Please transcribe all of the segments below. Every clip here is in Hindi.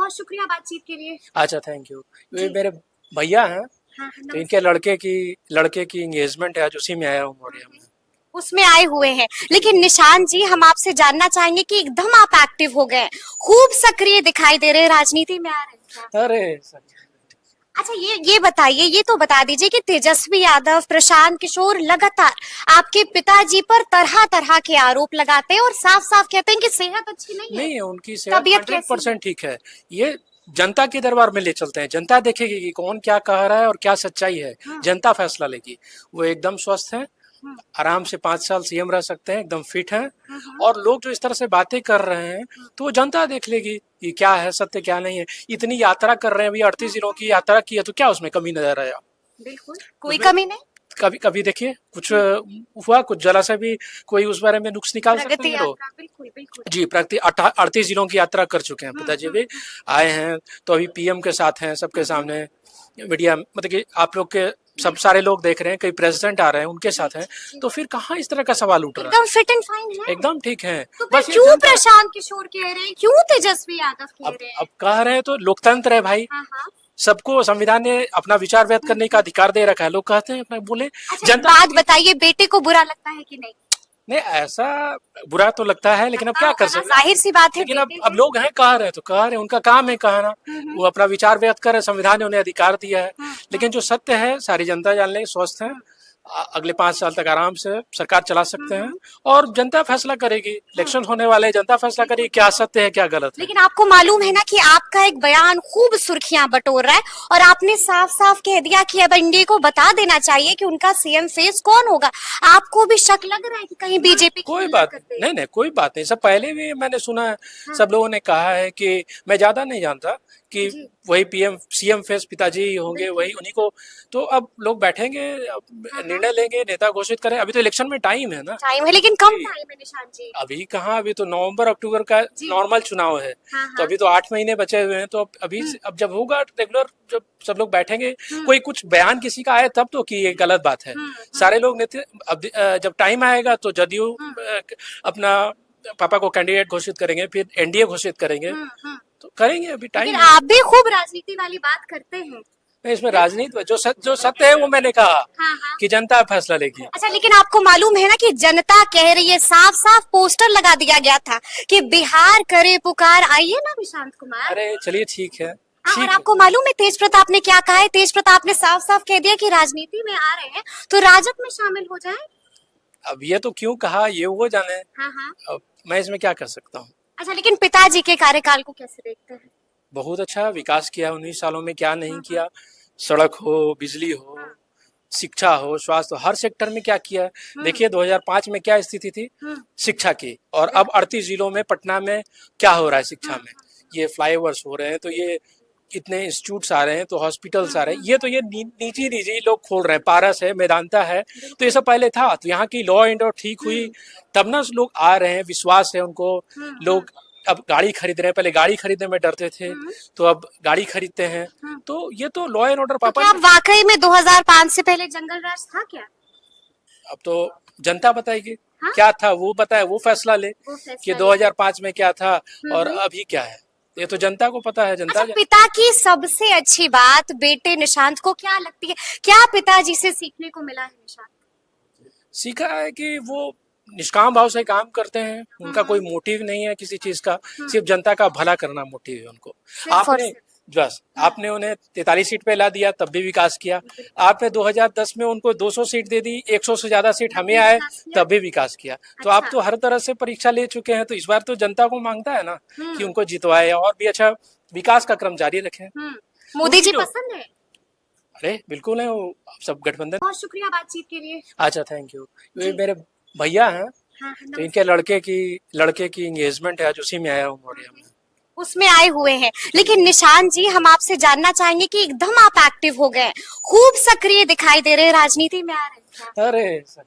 बहुत शुक्रिया बातचीत के लिए। अच्छा, थैंक यू। ये जी। मेरे भैया हैं, हाँ, तो नमस्ते। इनके लड़के की एंगेजमेंट है, आज उसी में आया हूँ मोरिया में। उसमें आए हुए हैं, लेकिन निशान जी हम आपसे जानना चाहेंगे कि एकदम आप एक्टिव हो गए, खूब सक्रिय दिखाई दे रहे हैं, राजनीति में आ रहे हैं क्या? अरे सर, अच्छा, ये बताइए, ये तो बता दीजिए कि तेजस्वी यादव, प्रशांत किशोर लगातार आपके पिताजी पर तरह तरह के आरोप लगाते हैं और साफ साफ कहते हैं कि सेहत अच्छी नहीं है, नहीं है उनकी सेहत तबीयत कैसी है? 100% ठीक है। ये जनता के दरबार में ले चलते हैं, जनता देखेगी कि कौन क्या कह रहा है और क्या सच्चाई है। जनता फैसला लेगी। वो एकदम स्वस्थ है, आराम से 5 साल सीएम रह सकते हैं, एकदम फिट हैं। और लोग जो इस तरह से बातें कर रहे हैं, तो वो जनता देख लेगी कि क्या है सत्य, क्या नहीं है। इतनी यात्रा कर रहे हैं, अभी 38 जिलों की यात्रा की है, तो क्या उसमें कमी नजर आया? बिल्कुल कोई कमी नहीं। कभी कभी देखिए कुछ हुआ, कुछ जरा सा भी कोई उस बारे में नुक्स निकाल सकते प्रगति हैं लोग। यात्रा, बिल्कुल बिल्कुल। जी, प्रगति 38 जिलों की यात्रा कर चुके हैं पिताजी भी, आए हैं। तो अभी पीएम के साथ हैं, सबके सामने मीडिया, मतलब कि आप लोग के सब सारे लोग देख रहे हैं, कई प्रेसिडेंट आ रहे हैं उनके साथ हैं, तो फिर कहाँ इस तरह का सवाल उठ रहा एकदम फिट एंड फाइन है? है। एकदम ठीक है। तो फिर बस ये क्यों प्रशांत किशोर कह रहे हैं, क्यों तेजस्वी यादव कह रहे हैं? अब कह रहे हैं तो लोकतंत्र है भाई, हाँ हाँ। सबको संविधान ने अपना विचार व्यक्त करने का अधिकार दे रखा है। लोग कहते हैं अपना बोले। अच्छा, बात बताइए, बेटे को बुरा लगता है कि नहीं? नहीं, ऐसा बुरा तो लगता है, लेकिन अब क्या कर सकते हैं, जाहिर सी बात है। लेकिन अब लोग हैं, कह रहे हैं तो कह रहे हैं, उनका काम है कहना। वो अपना विचार व्यक्त कर रहे हैं, संविधान ने उन्हें अधिकार दिया है। लेकिन जो सत्य है सारी जनता जान ले, स्वस्थ है, अगले 5 साल तक आराम से सरकार चला सकते हैं, और जनता फैसला करेगी। इलेक्शन होने वाले, जनता फैसला करेगी क्या सत्य है क्या गलत है। लेकिन आपको मालूम है ना कि आपका एक बयान खूब सुर्खियां बटोर रहा है, और आपने साफ साफ कह दिया कि अब इंडिया को बता देना चाहिए कि उनका सीएम फेस कौन होगा। आपको भी शक लग रहा है कि कहीं बीजेपी कोई बात नहीं, नहीं कोई बात नहीं। सब पहले भी मैंने सुना है, सब लोगों ने कहा है कि मैं ज्यादा नहीं जानता कि वही पीएम सीएम फेस पिताजी होंगे, वही उन्हीं को। तो अब लोग बैठेंगे, निर्णय लेंगे, नेता घोषित करें। अभी तो इलेक्शन में टाइम है ना, टाइम है, लेकिन कम टाइम है निशान जी। अभी कहाँ, अभी तो नवंबर अक्टूबर का नॉर्मल चुनाव है। तो अभी तो 8 महीने बचे हुए हैं। तो अभी अब जब होगा रेगुलर, जब सब लोग बैठेंगे, कोई कुछ बयान किसी का आए तब तो कि ये गलत बात है। सारे लोग नेता, अब जब टाइम आएगा तो जदयू अपना पापा को कैंडिडेट घोषित करेंगे, फिर एनडीए घोषित करेंगे, तो करेंगे। अभी टाइम है। आप भी खूब राजनीति वाली बात करते हैं। इसमें राजनीति जो सत्य है वो मैंने कहा कि जनता फैसला लेगी। अच्छा, लेकिन आपको मालूम है ना कि जनता कह रही है, साफ साफ पोस्टर लगा दिया गया था कि बिहार करे पुकार, आइए ना निशांत कुमार। अरे चलिए ठीक है। और आपको मालूम है तेज प्रताप ने क्या कहा है? तेज प्रताप ने साफ साफ कह दिया कि राजनीति में आ रहे हैं तो राजद में शामिल हो जाए। अब ये तो क्यों कहा, ये वो जाने। अब मैं इसमें क्या कर सकता हूँ। अच्छा, लेकिन पिताजी के कार्यकाल को कैसे देखते हैं? बहुत अच्छा विकास किया 19 सालों में, क्या नहीं किया। सड़क हो, बिजली हो, शिक्षा हो, स्वास्थ्य हो, हर सेक्टर में क्या किया। देखिए 2005 में क्या स्थिति थी शिक्षा की, और अब 38 जिलों में, पटना में क्या हो रहा है शिक्षा में। ये फ्लाईओवर्स हो रहे हैं, तो ये इतने इंस्टीट्यूट्स आ रहे हैं, तो हॉस्पिटल्स आ रहे हैं। ये तो ये निजी लोग खोल रहे हैं, पारस है, मेदांता है, तो ये सब पहले था। तो यहाँ की लॉ एंड ऑर्डर ठीक हुई, तब ना लोग आ रहे हैं, विश्वास है उनको। लोग अब गाड़ी खरीद रहे हैं, पहले गाड़ी खरीदने में डरते थे, तो अब गाड़ी खरीदते हैं। तो ये तो लॉ एंड ऑर्डर पापा। तो क्या वाकई में 2005 से पहले जंगल राज था क्या? अब तो जनता बताएगी क्या था, वो बताए, वो फैसला ले कि 2005 में क्या था और अभी क्या है। ये तो जनता को पता है। जनता अच्छा, पिता की सबसे अच्छी बात बेटे निशांत को क्या लगती है? क्या पिताजी से सीखने को मिला है निशांत? सीखा है कि वो निष्काम भाव से काम करते हैं, उनका कोई मोटिव नहीं है किसी चीज का, सिर्फ जनता का भला करना मोटिव है उनको। आपने उन्हें 43 सीट पे ला दिया, तब भी विकास किया। आपने 2010 में उनको 200 सीट दे दी, 100 से ज्यादा सीट हमें आए, तब भी विकास किया। तो आप तो हर तरह से परीक्षा ले चुके हैं, तो इस बार तो जनता को मांगता है ना कि उनको जितवाए और भी अच्छा विकास का क्रम जारी रखें। मोदी जी पसंद है? अरे बिल्कुल है, वो सब गठबंधन। बहुत शुक्रिया बातचीत के लिए। अच्छा, थैंक यू। ये मेरे भैया हैं, तो इनके लड़के की एंगेजमेंट है, आज उसी में आया हूँ मोरिया में। उसमें आए हुए हैं, लेकिन निशान जी हम आपसे जानना चाहेंगे कि एकदम आप एक्टिव हो गए, खूब सक्रिय दिखाई दे रहे हैं, राजनीति में आ रहे हैं क्या? अरे सर,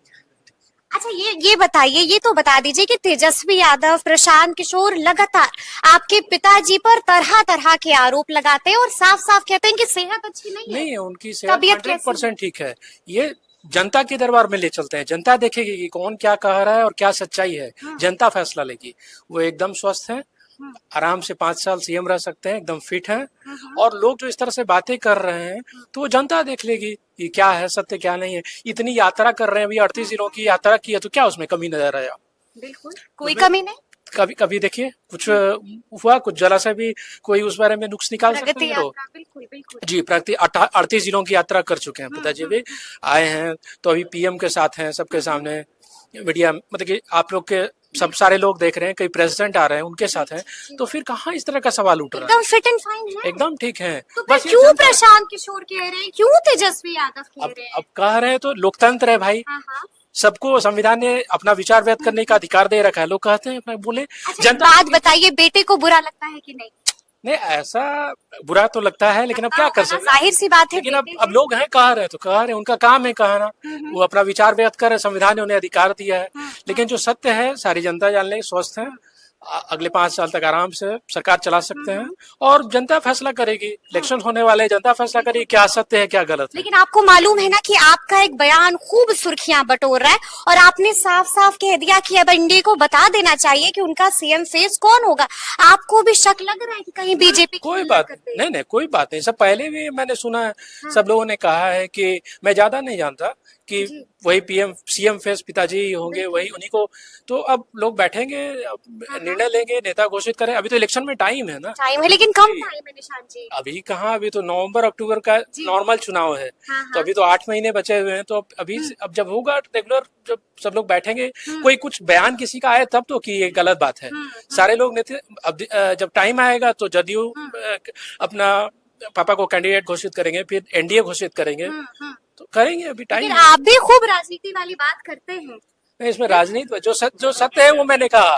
अच्छा, ये बताइए, ये तो बता दीजिए कि तेजस्वी यादव, प्रशांत किशोर लगातार आपके पिताजी पर तरह तरह के आरोप लगाते हैं और साफ साफ कहते हैं कि सेहत अच्छी नहीं है। उनकी सेहत 100% ठीक है। ये जनता के दरबार में ले चलते हैं, जनता देखेगी कि कौन क्या कह रहा है और क्या सच्चाई है। जनता फैसला लेगी। वो एकदम स्वस्थ है, आराम से 5 साल सीएम रह सकते हैं, एकदम फिट हैं। और लोग जो इस तरह से बातें कर रहे हैं तो वो जनता देख लेगी कि क्या है सत्य क्या नहीं है। इतनी यात्रा कर रहे हैं, अभी 38 जिलों की यात्रा की है, तो क्या उसमें कमी नजर आया? बिल्कुल कोई कमी नहीं। कभी कभी देखिए कुछ हुआ, कुछ जरा सा भी कोई उस बारे में नुक्स निकाल सकते प्रगति हैं लोग। यात्रा, बिल्कुल बिल्कुल। जी, प्रगति 38 जिलों की यात्रा कर चुके हैं पिताजी भी, आए हैं तो अभी पीएम के साथ हैं, सबके सामने मीडिया, मतलब कि आप लोग के सब सारे लोग देख रहे हैं, कई प्रेसिडेंट आ रहे हैं उनके साथ हैं, तो फिर कहाँ इस तरह का सवाल उठ रहा है? एकदम फिट एंड फाइन है, एकदम ठीक है। तो फिर बस ये क्यों प्रशांत किशोर कह रहे हैं, क्यों तेजस्वी यादव कह अब रहे हैं? अब कह रहे हैं तो लोकतंत्र है भाई, हाँ हाँ। सबको संविधान ने अपना विचार व्यक्त करने का अधिकार दे रखा है, लोग कहते हैं अपना बोले। अच्छा एक बात बताइए, बेटे को बुरा लगता है कि नहीं? नहीं, ऐसा बुरा तो लगता है, लेकिन अब क्या कर सकते हैं? जाहिर सी बात है, लेकिन अब लोग हैं, कह रहे हैं तो कह रहे हैं, उनका काम है कहना, वो अपना विचार व्यक्त कर रहे हैं, संविधान ने उन्हें अधिकार दिया है। लेकिन जो सत्य है सारी जनता जान ले, स्वस्थ है, अगले 5 साल तक आराम से सरकार चला सकते हैं और जनता फैसला करेगी। इलेक्शन होने वाले, जनता फैसला करेगी क्या सत्य है क्या गलत है। लेकिन आपको मालूम है ना कि आपका एक बयान खूब सुर्खियां बटोर रहा है और आपने साफ साफ कह दिया कि अब इंडिया को बता देना चाहिए कि उनका सीएम फेस कौन होगा। आपको भी शक लग रहा है कि कहीं बीजेपी कोई बात नहीं, नहीं कोई बात नहीं, सब पहले भी मैंने सुना है, सब लोगों ने कहा है कि मैं ज्यादा नहीं जानता कि वही पीएम सीएम फेस पिताजी ही होंगे, वही उन्हीं को। तो अब लोग बैठेंगे, निर्णय लेंगे, नेता घोषित करें। अभी तो इलेक्शन में टाइम है ना, टाइम है, लेकिन कम टाइम है निशांत जी। अभी कहाँ, अभी तो नवंबर अक्टूबर का नॉर्मल चुनाव है। तो अभी तो 8 महीने बचे हुए हैं। तो अभी अब जब होगा रेगुलर, जब सब लोग बैठेंगे, कोई कुछ बयान किसी का आए तब तो कि ये गलत बात है। सारे लोग नेता अब जब टाइम आएगा तो जदयू अपना पापा को कैंडिडेट घोषित करेंगे, फिर एनडीए घोषित करेंगे, तो करेंगे, अभी टाइम। आप भी खूब राजनीति वाली बात करते हैं। नहीं, इसमें राजनीति जो सत्य है वो मैंने कहा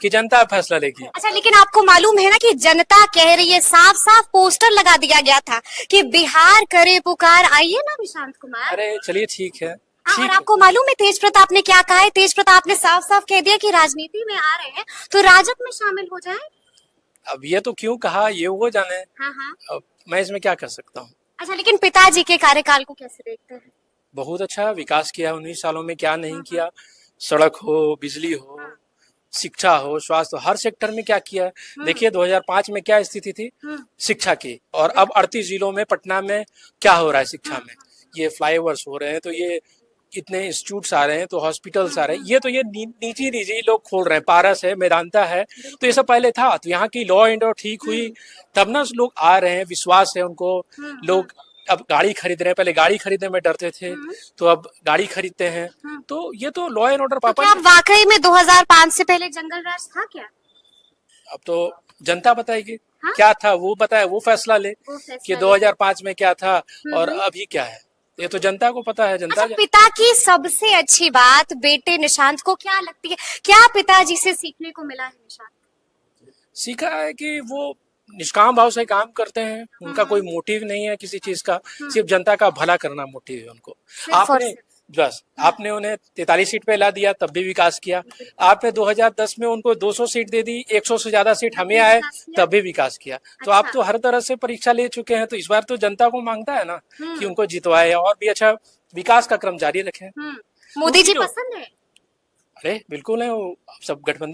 कि जनता फैसला लेगी। अच्छा, लेकिन आपको मालूम है ना कि जनता कह रही है, साफ साफ पोस्टर लगा दिया गया था कि बिहार करे पुकार, आइए ना निशांत कुमार। अरे चलिए ठीक है। और आपको मालूम है तेज प्रताप ने क्या कहा है? तेज प्रताप ने साफ साफ कह दिया कि राजनीति में आ रहे हैं तो राजद में शामिल हो जाए। अब ये तो क्यों कहा ये वो जाने, अब मैं इसमें क्या कर सकता हूँ। अच्छा, लेकिन पिताजी के कार्यकाल को कैसे देखते हैं? बहुत अच्छा विकास किया 19 सालों में, क्या नहीं किया। सड़क हो, बिजली हो, शिक्षा हो, स्वास्थ्य हो, हर सेक्टर में क्या किया है। देखिए 2005 में क्या स्थिति थी शिक्षा की, और अब 38 जिलों में, पटना में क्या हो रहा है शिक्षा में। ये फ्लाईओवर्स हो रहे हैं, तो ये इतने इंस्टीट्यूट्स आ रहे हैं, तो हॉस्पिटल्स आ रहे हैं, ये तो ये निजी लोग खोल रहे हैं। पारस है, मेदांता है, तो ये सब पहले था। तो यहाँ की लॉ एंड ऑर्डर ठीक हुई तब ना लोग आ रहे हैं, विश्वास है उनको। लोग अब गाड़ी खरीद रहे हैं, पहले गाड़ी खरीदने में डरते थे, तो अब गाड़ी खरीदते हैं। तो ये तो लॉ एंड ऑर्डर पापा। तो वाकई में 2005 से पहले जंगल राज था क्या? अब तो जनता बताएगी क्या था, वो बताए, वो फैसला ले कि 2005 में क्या था और अभी क्या है। ये तो जनता को पता है। जनता पिता की सबसे अच्छी बात बेटे निशांत को क्या लगती है, क्या पिताजी से सीखने को मिला है? निशांत सीखा है कि वो निष्काम भाव से काम करते हैं, उनका कोई मोटिव नहीं है किसी चीज का, सिर्फ जनता का भला करना मोटिव है उनको। आपने उन्हें 43 सीट पे ला दिया तब भी विकास किया। आपने 2010 में उनको 200 सीट दे दी, 100 से ज्यादा सीट हमें आए तब भी विकास किया। तो आप तो हर तरह से परीक्षा ले चुके हैं, तो इस बार तो जनता को मांगता है ना कि उनको जितवाए और भी अच्छा विकास का क्रम जारी रखें। मोदी जी पसंद है? अरे बिल्कुल है, वो सब गठबंधन